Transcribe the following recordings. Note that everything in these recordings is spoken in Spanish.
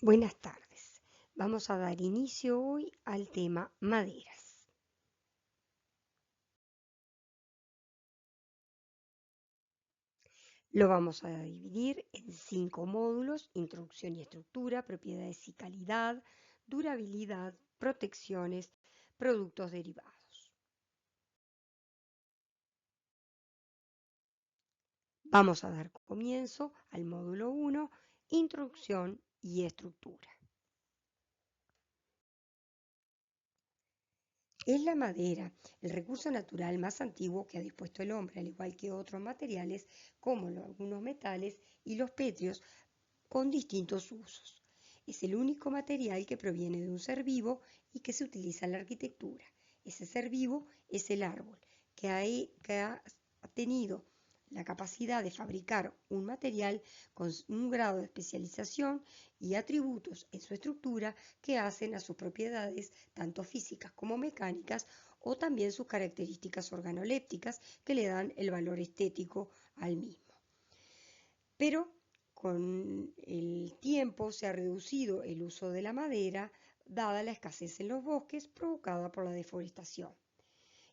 Buenas tardes. Vamos a dar inicio hoy al tema maderas. Lo vamos a dividir en 5 módulos: introducción y estructura, propiedades y calidad, durabilidad, protecciones, productos derivados. Vamos a dar comienzo al módulo 1, introducción y estructura. Es la madera el recurso natural más antiguo que ha dispuesto el hombre, al igual que otros materiales como algunos metales y los pétreos con distintos usos. Es el único material que proviene de un ser vivo y que se utiliza en la arquitectura. Ese ser vivo es el árbol, que ha tenido la capacidad de fabricar un material con un grado de especialización y atributos en su estructura que hacen a sus propiedades, tanto físicas como mecánicas, o también sus características organolépticas que le dan el valor estético al mismo. Pero con el tiempo se ha reducido el uso de la madera, dada la escasez en los bosques provocada por la deforestación.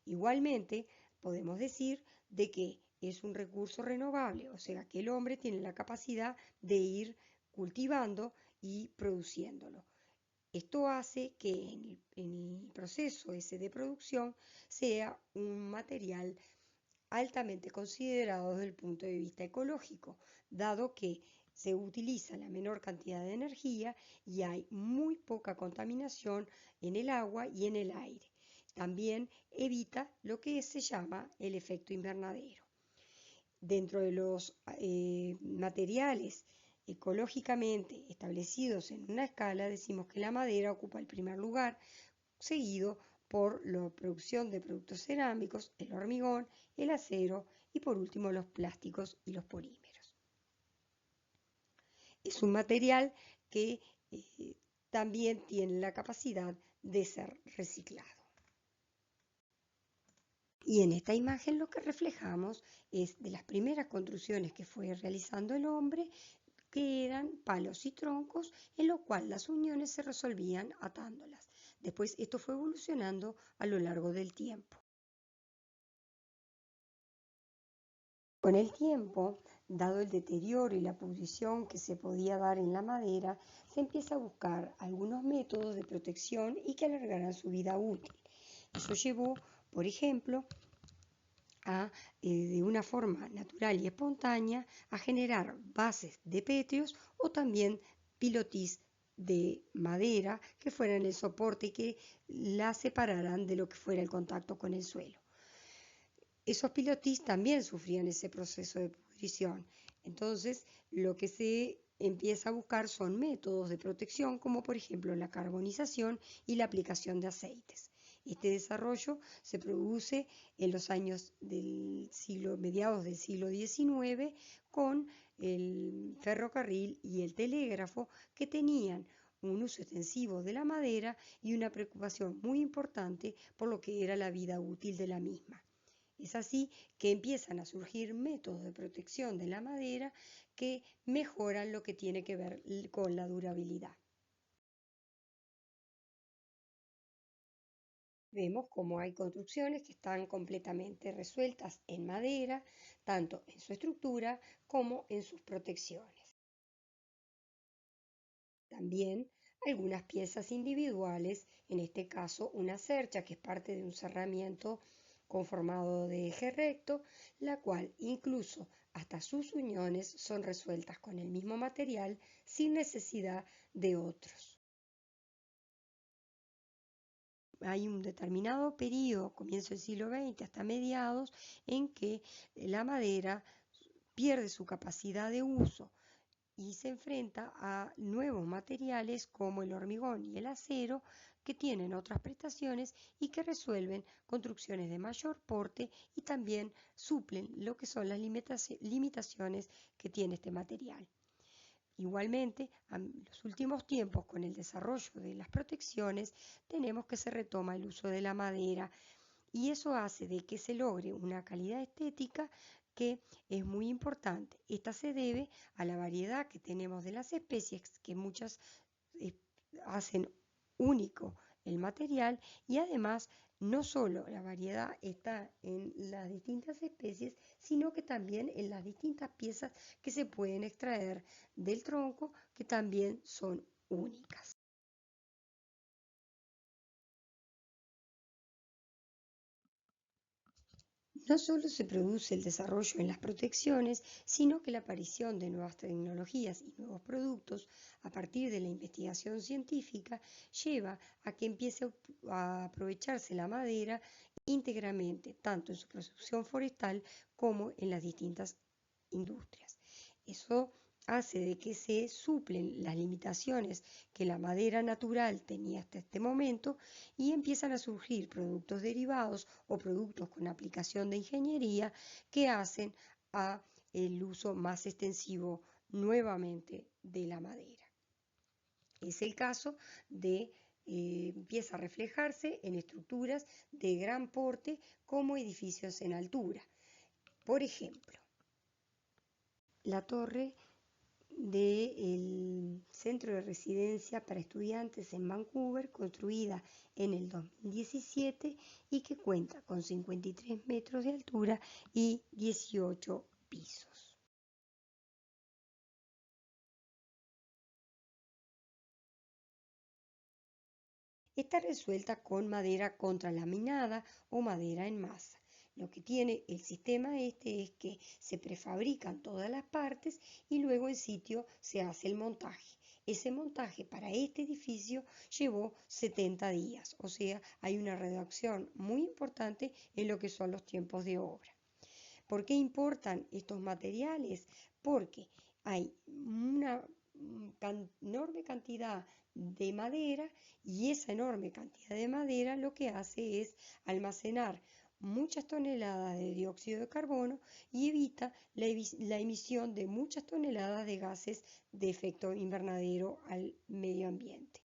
Igualmente, podemos decir de que es un recurso renovable, o sea que el hombre tiene la capacidad de ir cultivando y produciéndolo. Esto hace que en el proceso ese de producción sea un material altamente considerado desde el punto de vista ecológico, dado que se utiliza la menor cantidad de energía y hay muy poca contaminación en el agua y en el aire. También evita lo que se llama el efecto invernadero. Dentro de los materiales ecológicamente establecidos en una escala, decimos que la madera ocupa el primer lugar, seguido por la producción de productos cerámicos, el hormigón, el acero y por último los plásticos y los polímeros. Es un material que también tiene la capacidad de ser reciclado. Y en esta imagen lo que reflejamos es de las primeras construcciones que fue realizando el hombre, que eran palos y troncos, en lo cual las uniones se resolvían atándolas. Después esto fue evolucionando a lo largo del tiempo. Con el tiempo, dado el deterioro y la pudrición que se podía dar en la madera, se empieza a buscar algunos métodos de protección y que alargaran su vida útil. Eso llevó, por ejemplo, de una forma natural y espontánea, a generar bases de pétreos o también pilotis de madera que fueran el soporte y que la separaran de lo que fuera el contacto con el suelo. Esos pilotis también sufrían ese proceso de pudrición. Entonces, lo que se empieza a buscar son métodos de protección, como por ejemplo la carbonización y la aplicación de aceites. Este desarrollo se produce en los años mediados del siglo XIX, con el ferrocarril y el telégrafo, que tenían un uso extensivo de la madera y una preocupación muy importante por lo que era la vida útil de la misma. Es así que empiezan a surgir métodos de protección de la madera que mejoran lo que tiene que ver con la durabilidad. Vemos cómo hay construcciones que están completamente resueltas en madera, tanto en su estructura como en sus protecciones. También algunas piezas individuales, en este caso una cercha, que es parte de un cerramiento conformado de eje recto, la cual incluso hasta sus uniones son resueltas con el mismo material sin necesidad de otros. Hay un determinado periodo, comienzo del siglo XX hasta mediados, en que la madera pierde su capacidad de uso y se enfrenta a nuevos materiales como el hormigón y el acero, que tienen otras prestaciones y que resuelven construcciones de mayor porte y también suplen lo que son las limitaciones que tiene este material. Igualmente, en los últimos tiempos, con el desarrollo de las protecciones, tenemos que se retoma el uso de la madera, y eso hace de que se logre una calidad estética que es muy importante. Esta se debe a la variedad que tenemos de las especies, que muchas hacen único el material y además no solo la variedad está en las distintas especies, sino que también en las distintas piezas que se pueden extraer del tronco, que también son únicas. No solo se produce el desarrollo en las protecciones, sino que la aparición de nuevas tecnologías y nuevos productos a partir de la investigación científica lleva a que empiece a aprovecharse la madera íntegramente, tanto en su producción forestal como en las distintas industrias. Eso hace de que se suplen las limitaciones que la madera natural tenía hasta este momento y empiezan a surgir productos derivados o productos con aplicación de ingeniería que hacen a el uso más extensivo nuevamente de la madera. Es el caso de empieza a reflejarse en estructuras de gran porte como edificios en altura. Por ejemplo, la torre del Centro de Residencia para Estudiantes en Vancouver, construida en el 2017 y que cuenta con 53 metros de altura y 18 pisos. Está resuelta con madera contralaminada o madera en masa. Lo que tiene el sistema este es que se prefabrican todas las partes y luego en sitio se hace el montaje. Ese montaje para este edificio llevó 70 días, o sea, hay una reducción muy importante en lo que son los tiempos de obra. ¿Por qué importan estos materiales? Porque hay una enorme cantidad de madera y esa enorme cantidad de madera lo que hace es almacenar muchas toneladas de dióxido de carbono y evita la emisión de muchas toneladas de gases de efecto invernadero al medio ambiente.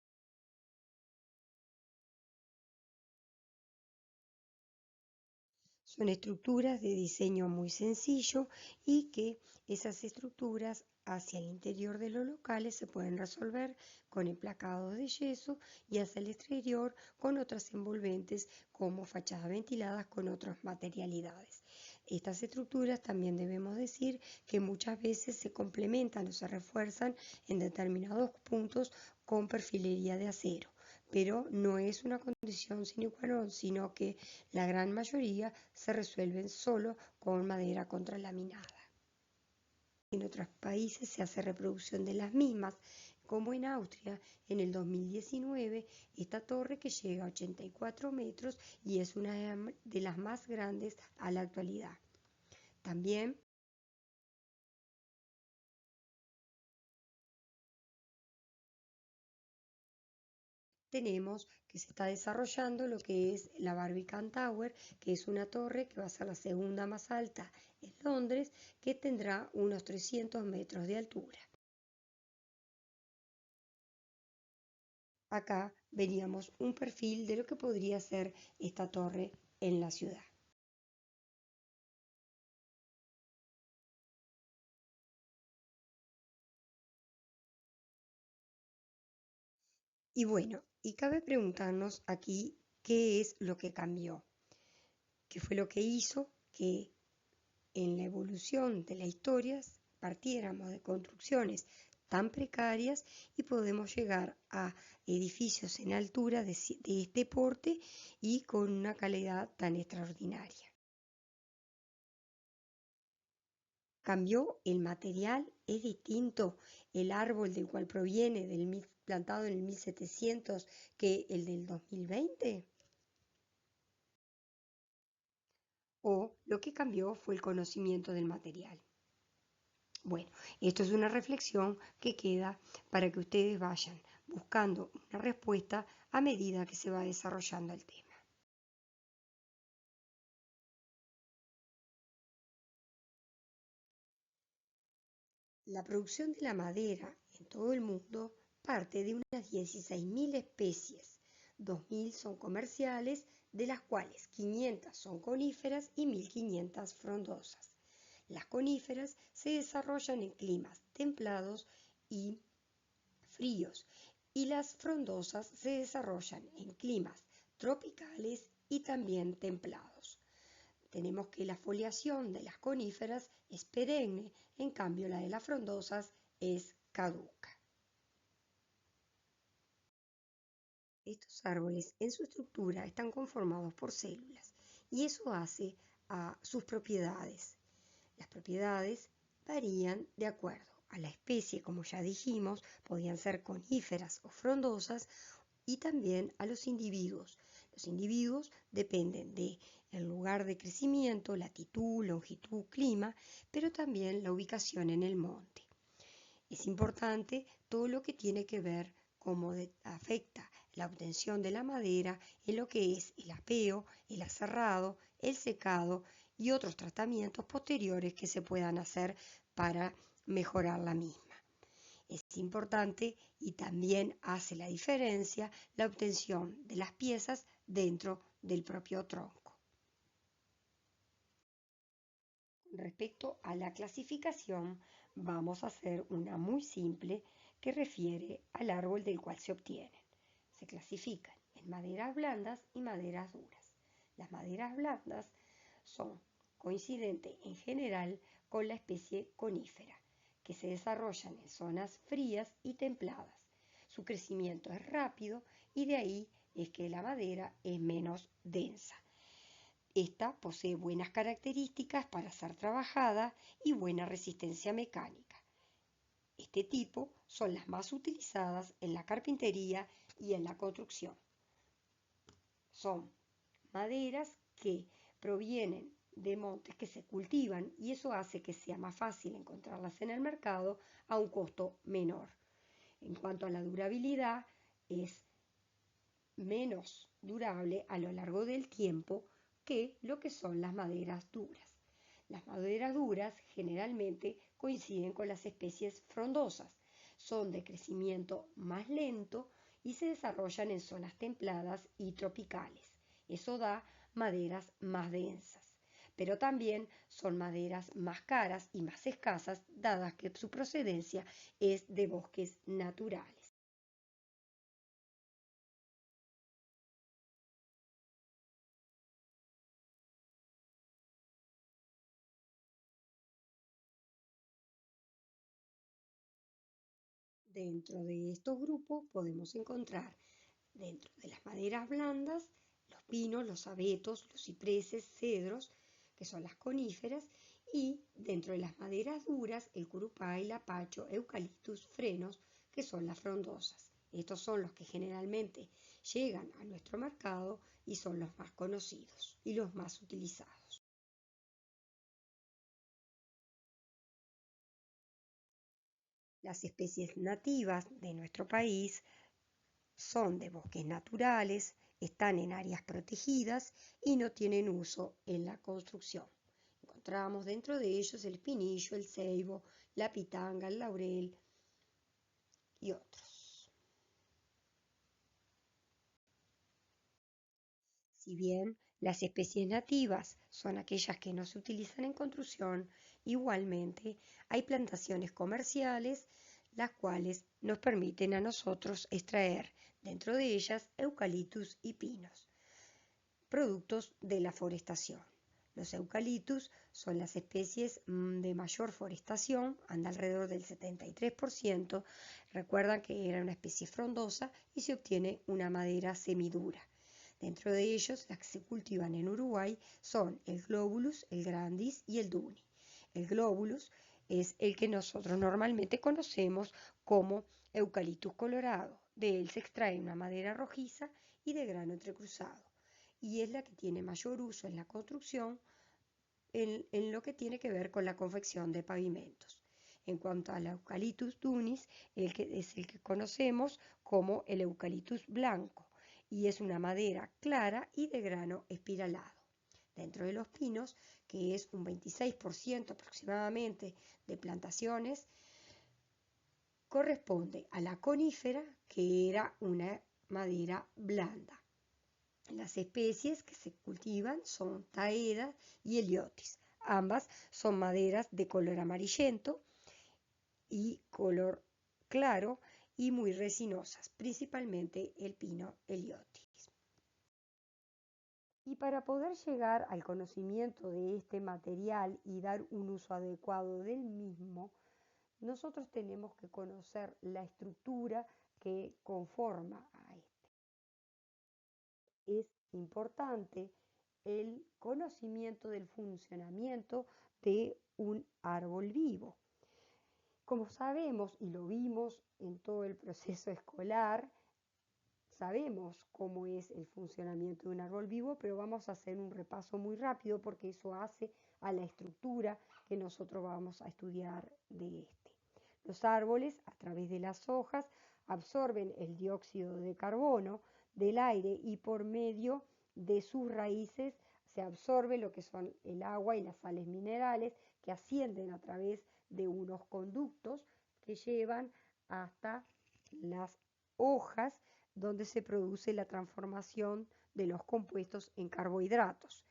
Son estructuras de diseño muy sencillo y que esas estructuras hacia el interior de los locales se pueden resolver con emplacados de yeso y hacia el exterior con otras envolventes como fachadas ventiladas con otras materialidades. Estas estructuras también debemos decir que muchas veces se complementan o se refuerzan en determinados puntos con perfilería de acero, pero no es una condición sine qua non, sino que la gran mayoría se resuelven solo con madera contralaminada. En otros países se hace reproducción de las mismas, como en Austria en el 2019, esta torre que llega a 84 metros y es una de las más grandes a la actualidad. También tenemos que se está desarrollando lo que es la Barbican Tower, que es una torre que va a ser la segunda más alta en Londres, que tendrá unos 300 metros de altura. Acá veríamos un perfil de lo que podría ser esta torre en la ciudad. Y bueno, y cabe preguntarnos aquí qué es lo que cambió, qué fue lo que hizo que en la evolución de la historia partiéramos de construcciones tan precarias y podemos llegar a edificios en altura de este porte y con una calidad tan extraordinaria. Cambió el material, es distinto el árbol del cual proviene plantado en el 1700 que el del 2020. O lo que cambió fue el conocimiento del material. Bueno, esto es una reflexión que queda para que ustedes vayan buscando una respuesta a medida que se va desarrollando el tema. La producción de la madera en todo el mundo parte de unas 16.000 especies. 2.000 son comerciales, de las cuales 500 son coníferas y 1.500 frondosas. Las coníferas se desarrollan en climas templados y fríos. y las frondosas se desarrollan en climas tropicales y también templados. Tenemos que la foliación de las coníferas es perenne, en cambio la de las frondosas es caduca. Estos árboles en su estructura están conformados por células y eso hace a sus propiedades. Las propiedades varían de acuerdo a la especie, como ya dijimos, podían ser coníferas o frondosas, y también a los individuos. Los individuos dependen del lugar de crecimiento, latitud, longitud, clima, pero también la ubicación en el monte. Es importante todo lo que tiene que ver cómo afecta la obtención de la madera en lo que es el apeo, el aserrado, el secado y otros tratamientos posteriores que se puedan hacer para mejorar la misma. Es importante y también hace la diferencia la obtención de las piezas dentro del propio tronco. Con respecto a la clasificación, vamos a hacer una muy simple que refiere al árbol del cual se obtienen. Se clasifican en maderas blandas y maderas duras. Las maderas blandas son coincidentes en general con la especie conífera, que se desarrollan en zonas frías y templadas. Su crecimiento es rápido y de ahí es que la madera es menos densa. Esta posee buenas características para ser trabajada y buena resistencia mecánica. Este tipo son las más utilizadas en la carpintería y en la construcción. Son maderas que provienen de montes que se cultivan y eso hace que sea más fácil encontrarlas en el mercado a un costo menor. En cuanto a la durabilidad, es menos durable a lo largo del tiempo que lo que son las maderas duras. Las maderas duras generalmente coinciden con las especies frondosas, son de crecimiento más lento y se desarrollan en zonas templadas y tropicales. Eso da maderas más densas, pero también son maderas más caras y más escasas, dadas que su procedencia es de bosques naturales. Dentro de estos grupos podemos encontrar, dentro de las maderas blandas, los pinos, los abetos, los cipreses, cedros, que son las coníferas, y dentro de las maderas duras, el curupay, lapacho, eucaliptus, frenos, que son las frondosas. Estos son los que generalmente llegan a nuestro mercado y son los más conocidos y los más utilizados. Las especies nativas de nuestro país son de bosques naturales, están en áreas protegidas y no tienen uso en la construcción. Encontramos dentro de ellos el espinillo, el ceibo, la pitanga, el laurel y otros. Si bien las especies nativas son aquellas que no se utilizan en construcción, igualmente hay plantaciones comerciales las cuales nos permiten a nosotros extraer dentro de ellas eucaliptus y pinos, productos de la forestación. Los eucaliptus son las especies de mayor forestación, anda alrededor del 73%. Recuerdan que era una especie frondosa y se obtiene una madera semidura. Dentro de ellos, las que se cultivan en Uruguay son el globulus, el grandis y el duni. El globulus es el que nosotros normalmente conocemos como eucaliptus colorado. De él se extrae una madera rojiza y de grano entrecruzado. Y es la que tiene mayor uso en la construcción en lo que tiene que ver con la confección de pavimentos. En cuanto al Eucaliptus dunis, es el que conocemos como el eucaliptus blanco y es una madera clara y de grano espiralado. Dentro de los pinos, que es un 26% aproximadamente de plantaciones, corresponde a la conífera, que era una madera blanda. Las especies que se cultivan son taeda y heliotis. Ambas son maderas de color amarillento y color claro y muy resinosas, principalmente el pino heliotis. Y para poder llegar al conocimiento de este material y dar un uso adecuado del mismo, nosotros tenemos que conocer la estructura que conforma a este. Es importante el conocimiento del funcionamiento de un árbol vivo. Como sabemos y lo vimos en todo el proceso escolar, sabemos cómo es el funcionamiento de un árbol vivo, pero vamos a hacer un repaso muy rápido porque eso hace a la estructura que nosotros vamos a estudiar de este. Los árboles, a través de las hojas, absorben el dióxido de carbono del aire y por medio de sus raíces se absorbe lo que son el agua y las sales minerales que ascienden a través de unos conductos que llevan hasta las hojas donde se produce la transformación de los compuestos en carbohidratos.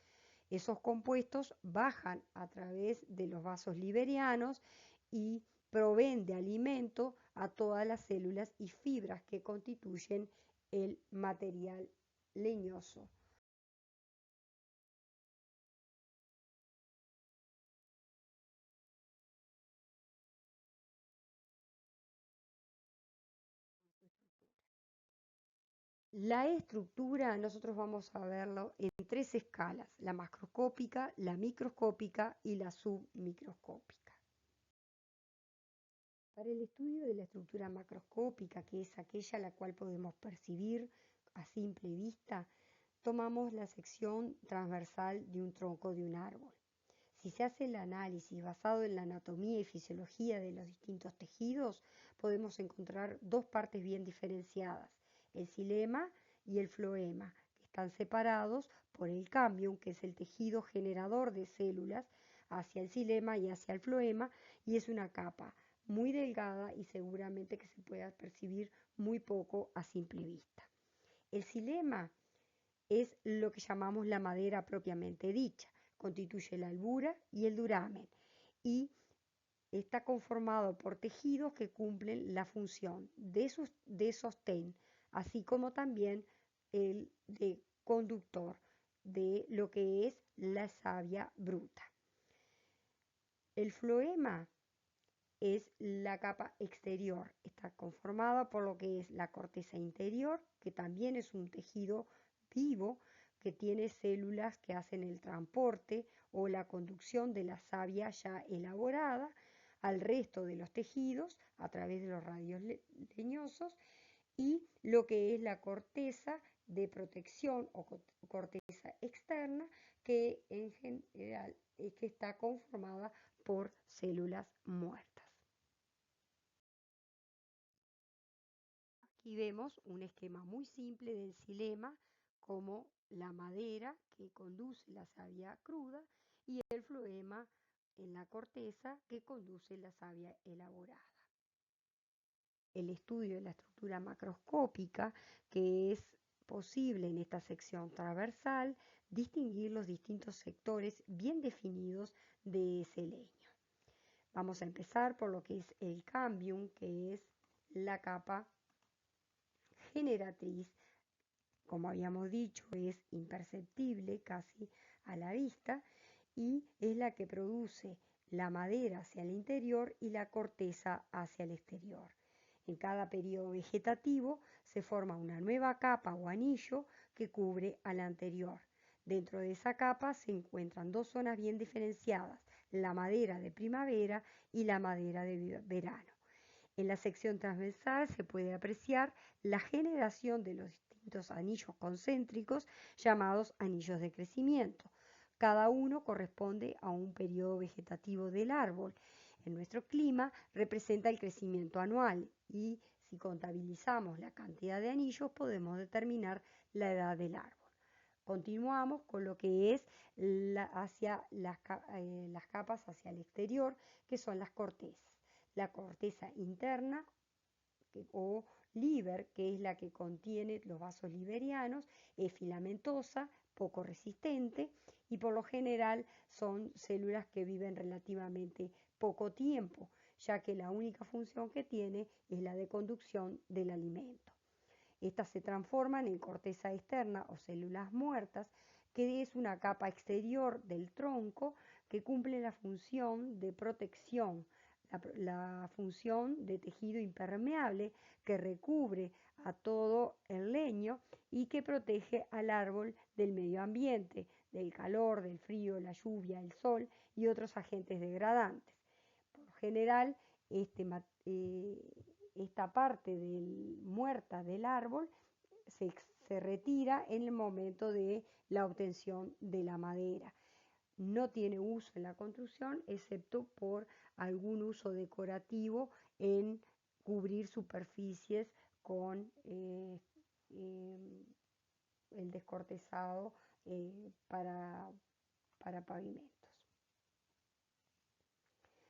Esos compuestos bajan a través de los vasos liberianos y proveen de alimento a todas las células y fibras que constituyen el material leñoso. La estructura nosotros vamos a verlo en tres escalas, la macroscópica, la microscópica y la submicroscópica. Para el estudio de la estructura macroscópica, que es aquella la cual podemos percibir a simple vista, tomamos la sección transversal de un tronco de un árbol. Si se hace el análisis basado en la anatomía y fisiología de los distintos tejidos, podemos encontrar dos partes bien diferenciadas, el xilema y el floema, que están separados por el cambium, que es el tejido generador de células, hacia el xilema y hacia el floema, y es una capa muy delgada y seguramente que se pueda percibir muy poco a simple vista. El xilema es lo que llamamos la madera propiamente dicha, constituye la albura y el duramen y está conformado por tejidos que cumplen la función de sostén, así como también el de conductor de lo que es la savia bruta. El floema es la capa exterior, está conformada por lo que es la corteza interior, que también es un tejido vivo que tiene células que hacen el transporte o la conducción de la savia ya elaborada al resto de los tejidos a través de los radios leñosos, y lo que es la corteza de protección o corteza externa, que en general que está conformada por células muertas. Aquí vemos un esquema muy simple del xilema como la madera que conduce la savia cruda y el floema en la corteza que conduce la savia elaborada. El estudio de la estructura macroscópica, que es posible en esta sección transversal distinguir los distintos sectores bien definidos de ese leño. Vamos a empezar por lo que es el cambium, que es la capa generatriz. Como habíamos dicho, es imperceptible casi a la vista y es la que produce la madera hacia el interior y la corteza hacia el exterior. En cada periodo vegetativo se forma una nueva capa o anillo que cubre a la anterior. Dentro de esa capa se encuentran dos zonas bien diferenciadas, la madera de primavera y la madera de verano. En la sección transversal se puede apreciar la generación de los distintos anillos concéntricos llamados anillos de crecimiento. Cada uno corresponde a un periodo vegetativo del árbol. En nuestro clima representa el crecimiento anual y si contabilizamos la cantidad de anillos podemos determinar la edad del árbol. Continuamos con lo que es hacia las capas hacia el exterior, que son las cortezas. La corteza interna o liber, que es la que contiene los vasos liberianos, es filamentosa, poco resistente y por lo general son células que viven relativamente poco tiempo, ya que la única función que tiene es la de conducción del alimento. Estas se transforman en corteza externa o células muertas, que es una capa exterior del tronco que cumple la función de protección, la función de tejido impermeable que recubre a todo el leño y que protege al árbol del medio ambiente, del calor, del frío, la lluvia, el sol y otros agentes degradantes. Por lo general, esta parte muerta del árbol se retira en el momento de la obtención de la madera. No tiene uso en la construcción, excepto por algún uso decorativo en cubrir superficies con el descortezado para pavimentos.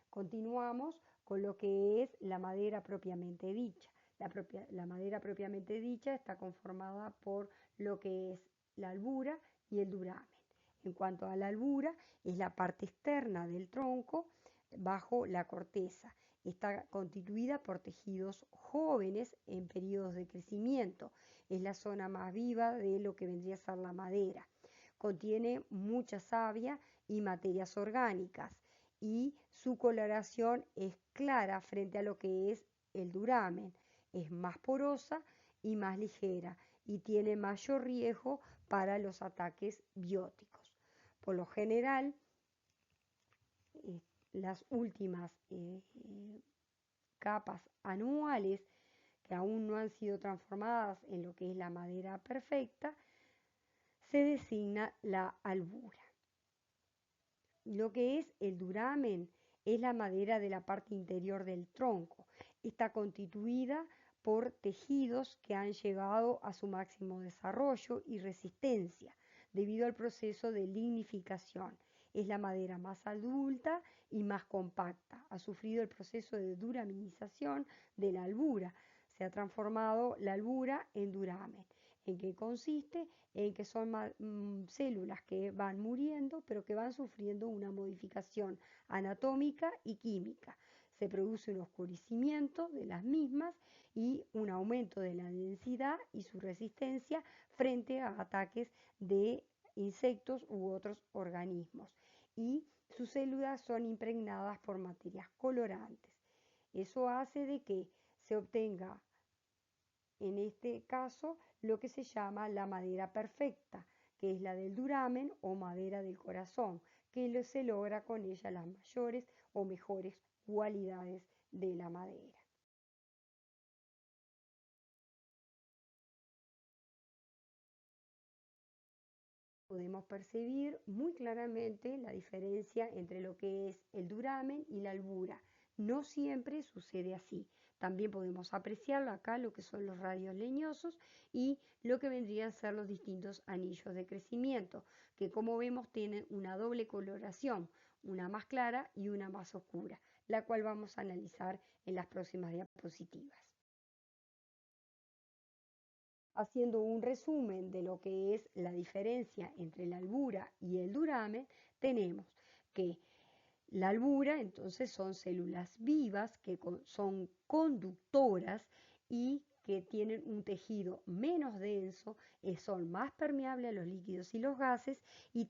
Continuamos con lo que es la madera propiamente dicha. La madera propiamente dicha está conformada por lo que es la albura y el duramen. En cuanto a la albura, es la parte externa del tronco bajo la corteza. Está constituida por tejidos jóvenes en periodos de crecimiento. Es la zona más viva de lo que vendría a ser la madera. Contiene mucha savia y materias orgánicas y su coloración es clara frente a lo que es el duramen. Es más porosa y más ligera y tiene mayor riesgo para los ataques bióticos. Por lo general, las últimas capas anuales que aún no han sido transformadas en lo que es la madera perfecta, se designa la albura. Lo que es el duramen es la madera de la parte interior del tronco. Está constituida por tejidos que han llegado a su máximo desarrollo y resistencia debido al proceso de lignificación. Es la madera más adulta y más compacta. Ha sufrido el proceso de duraminización de la albura. Se ha transformado la albura en duramen. ¿En qué consiste? En que son células que van muriendo, pero que van sufriendo una modificación anatómica y química. Se produce un oscurecimiento de las mismas y un aumento de la densidad y su resistencia frente a ataques de insectos u otros organismos. Y sus células son impregnadas por materias colorantes. Eso hace de que se obtenga, en este caso, lo que se llama la madera perfecta, que es la del duramen o madera del corazón, que se logra con ella las mayores o mejores cualidades de la madera. Podemos percibir muy claramente la diferencia entre lo que es el duramen y la albura. No siempre sucede así. También podemos apreciar acá lo que son los radios leñosos y lo que vendrían a ser los distintos anillos de crecimiento, que como vemos tienen una doble coloración, una más clara y una más oscura, la cual vamos a analizar en las próximas diapositivas. Haciendo un resumen de lo que es la diferencia entre la albura y el duramen, tenemos que la albura entonces son células vivas que son conductoras y que tienen un tejido menos denso, son más permeables a los líquidos y los gases y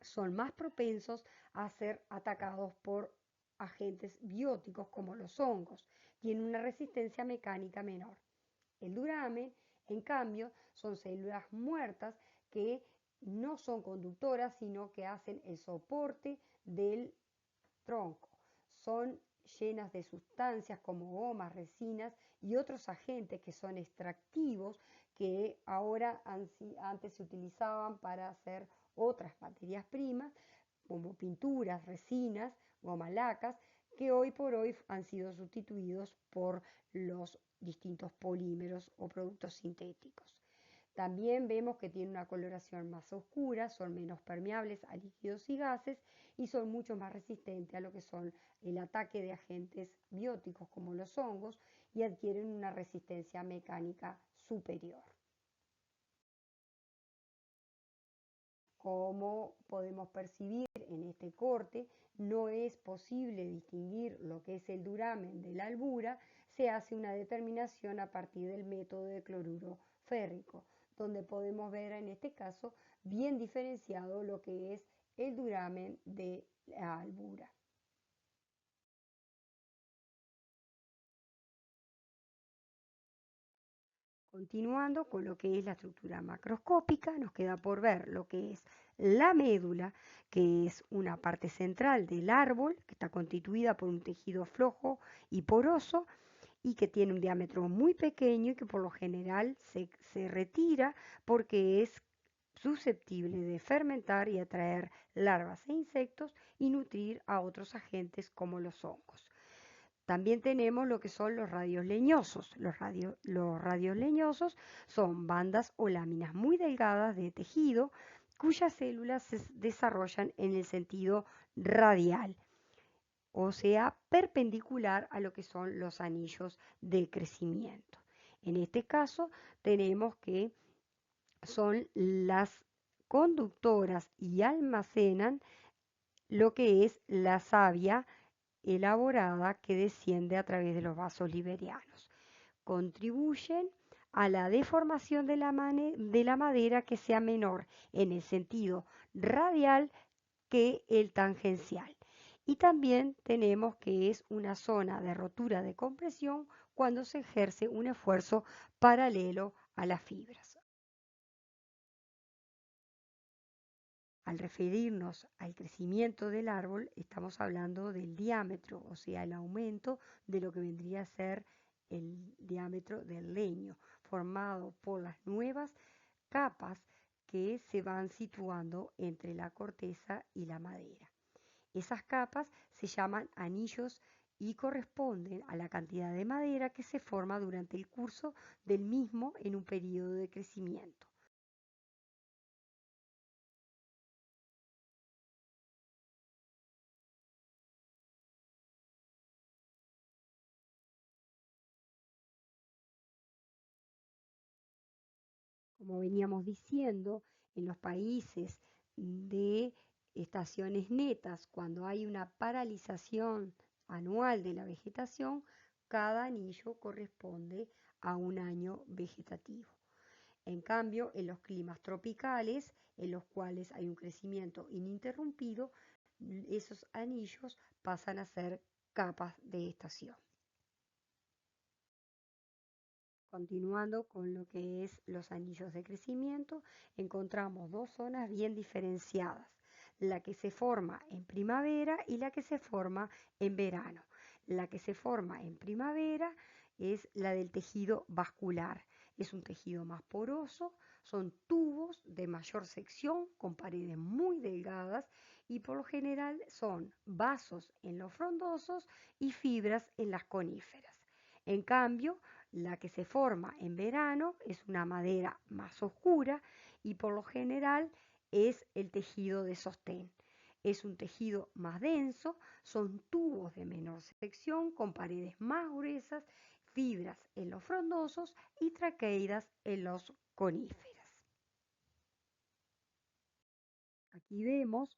son más propensos a ser atacados por agentes bióticos como los hongos. Tienen una resistencia mecánica menor. El duramen, en cambio, son células muertas que no son conductoras, sino que hacen el soporte del tronco. Son llenas de sustancias como gomas, resinas y otros agentes que son extractivos que ahora antes se utilizaban para hacer otras materias primas como pinturas, resinas, goma lacas, que hoy por hoy han sido sustituidos por los distintos polímeros o productos sintéticos. También vemos que tienen una coloración más oscura, son menos permeables a líquidos y gases y son mucho más resistentes a lo que son el ataque de agentes bióticos como los hongos y adquieren una resistencia mecánica superior. Como podemos percibir en este corte, no es posible distinguir lo que es el duramen de la albura, se hace una determinación a partir del método de cloruro férrico, donde podemos ver en este caso bien diferenciado lo que es el duramen de la albura. Continuando con lo que es la estructura macroscópica, nos queda por ver lo que es la médula, que es una parte central del árbol, que está constituida por un tejido flojo y poroso, y que tiene un diámetro muy pequeño y que por lo general se retira porque es susceptible de fermentar y atraer larvas e insectos y nutrir a otros agentes como los hongos. También tenemos lo que son los radios leñosos. Los radios leñosos son bandas o láminas muy delgadas de tejido cuyas células se desarrollan en el sentido radial, o sea, perpendicular a lo que son los anillos de crecimiento. En este caso tenemos que son las conductoras y almacenan lo que es la savia elaborada que desciende a través de los vasos liberianos. Contribuyen a la deformación de la madera que sea menor en el sentido radial que el tangencial. Y también tenemos que es una zona de rotura de compresión cuando se ejerce un esfuerzo paralelo a las fibras. Al referirnos al crecimiento del árbol, estamos hablando del diámetro, o sea, el aumento de lo que vendría a ser el diámetro del leño, formado por las nuevas capas que se van situando entre la corteza y la madera. Esas capas se llaman anillos y corresponden a la cantidad de madera que se forma durante el curso del mismo en un periodo de crecimiento. Como veníamos diciendo, en los países de estaciones netas, cuando hay una paralización anual de la vegetación, cada anillo corresponde a un año vegetativo. En cambio, en los climas tropicales, en los cuales hay un crecimiento ininterrumpido, esos anillos pasan a ser capas de estación. Continuando con lo que es los anillos de crecimiento, encontramos dos zonas bien diferenciadas, la que se forma en primavera y la que se forma en verano. La que se forma en primavera es la del tejido vascular. Es un tejido más poroso, son tubos de mayor sección con paredes muy delgadas y por lo general son vasos en los frondosos y fibras en las coníferas. En cambio, la que se forma en verano es una madera más oscura y por lo general es el tejido de sostén. Es un tejido más denso, son tubos de menor sección con paredes más gruesas, fibras en los frondosos y traqueidas en los coníferas. Aquí vemos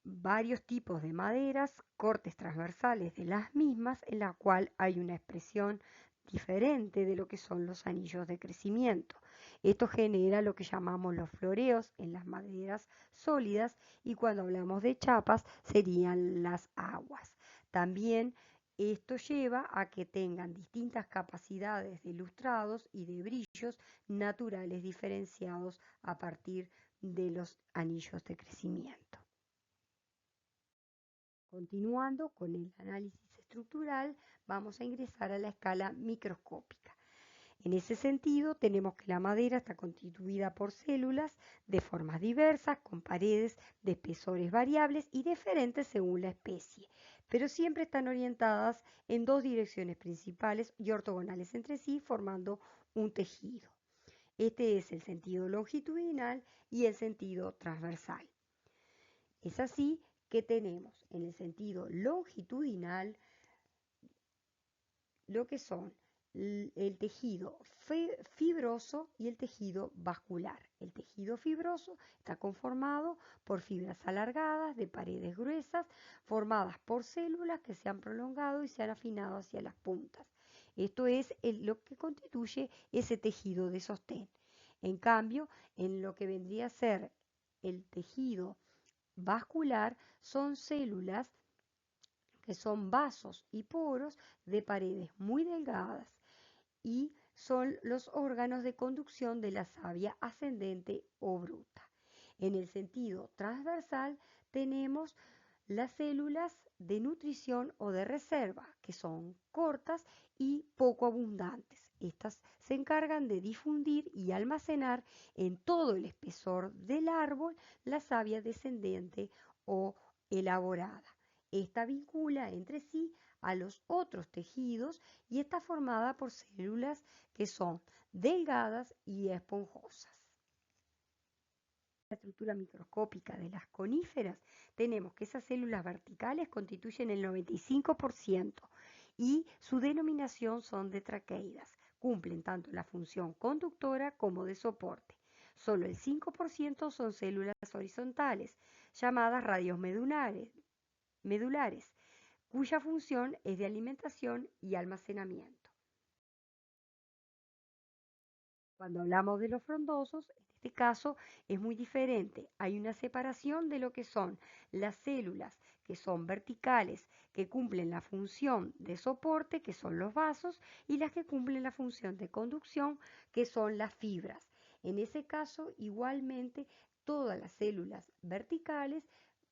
varios tipos de maderas, cortes transversales de las mismas, en la cual hay una expresión diferente de lo que son los anillos de crecimiento. Esto genera lo que llamamos los floreos en las maderas sólidas y cuando hablamos de chapas serían las aguas. También esto lleva a que tengan distintas capacidades de lustrados y de brillos naturales diferenciados a partir de los anillos de crecimiento. Continuando con el análisis estructural, vamos a ingresar a la escala microscópica. En ese sentido, tenemos que la madera está constituida por células de formas diversas, con paredes de espesores variables y diferentes según la especie, pero siempre están orientadas en dos direcciones principales y ortogonales entre sí, formando un tejido. Este es el sentido longitudinal y el sentido transversal. Es así que tenemos en el sentido longitudinal lo que son el tejido fibroso y el tejido vascular. El tejido fibroso está conformado por fibras alargadas de paredes gruesas formadas por células que se han prolongado y se han afinado hacia las puntas. Esto es lo que constituye ese tejido de sostén. En cambio, en lo que vendría a ser el tejido vascular, son células que son vasos y poros de paredes muy delgadas y son los órganos de conducción de la savia ascendente o bruta. En el sentido transversal tenemos las células de nutrición o de reserva, que son cortas y poco abundantes. Estas se encargan de difundir y almacenar en todo el espesor del árbol la savia descendente o elaborada. Esta vincula entre sí a los otros tejidos y está formada por células que son delgadas y esponjosas. La estructura microscópica de las coníferas, tenemos que esas células verticales constituyen el 95% y su denominación son tetraqueidas. Cumplen tanto la función conductora como de soporte. Solo el 5% son células horizontales, llamadas radios medulares, cuya función es de alimentación y almacenamiento. Cuando hablamos de los frondosos, en este caso es muy diferente. Hay una separación de lo que son las células que son verticales, que cumplen la función de soporte, que son los vasos, y las que cumplen la función de conducción, que son las fibras. En ese caso, igualmente, todas las células verticales,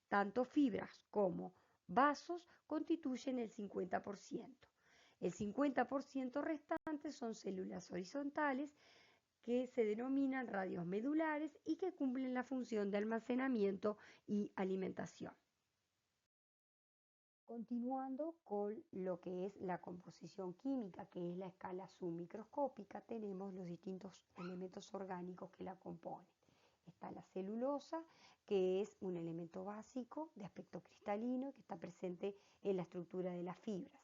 tanto fibras como vasos, constituyen el 50%. El 50% restante son células horizontales, que se denominan radios medulares y que cumplen la función de almacenamiento y alimentación. Continuando con lo que es la composición química, que es la escala submicroscópica, tenemos los distintos elementos orgánicos que la componen. Está la celulosa, que es un elemento básico de aspecto cristalino que está presente en la estructura de las fibras.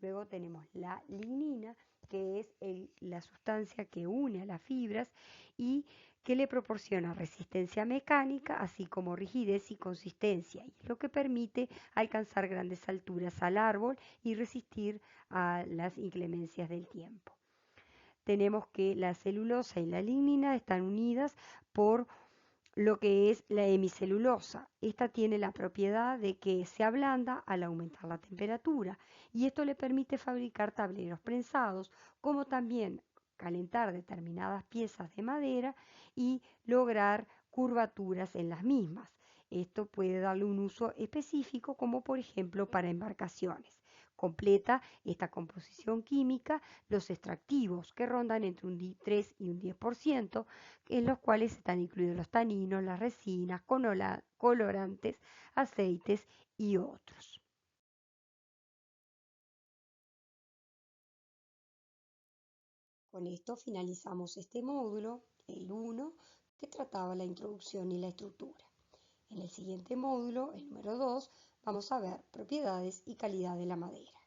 Luego tenemos la lignina, que es la sustancia que une a las fibras y que le proporciona resistencia mecánica, así como rigidez y consistencia, y es lo que permite alcanzar grandes alturas al árbol y resistir a las inclemencias del tiempo. Tenemos que la celulosa y la lignina están unidas por lo que es la hemicelulosa. Esta tiene la propiedad de que se ablanda al aumentar la temperatura y esto le permite fabricar tableros prensados, como también calentar determinadas piezas de madera y lograr curvaturas en las mismas. Esto puede darle un uso específico, como por ejemplo para embarcaciones. Completa esta composición química los extractivos, que rondan entre un 3 y un 10%, en los cuales están incluidos los taninos, las resinas, colorantes, aceites y otros. Con esto finalizamos este módulo, el 1, que trataba la introducción y la estructura. En el siguiente módulo, el número 2, vamos a ver propiedades y calidad de la madera.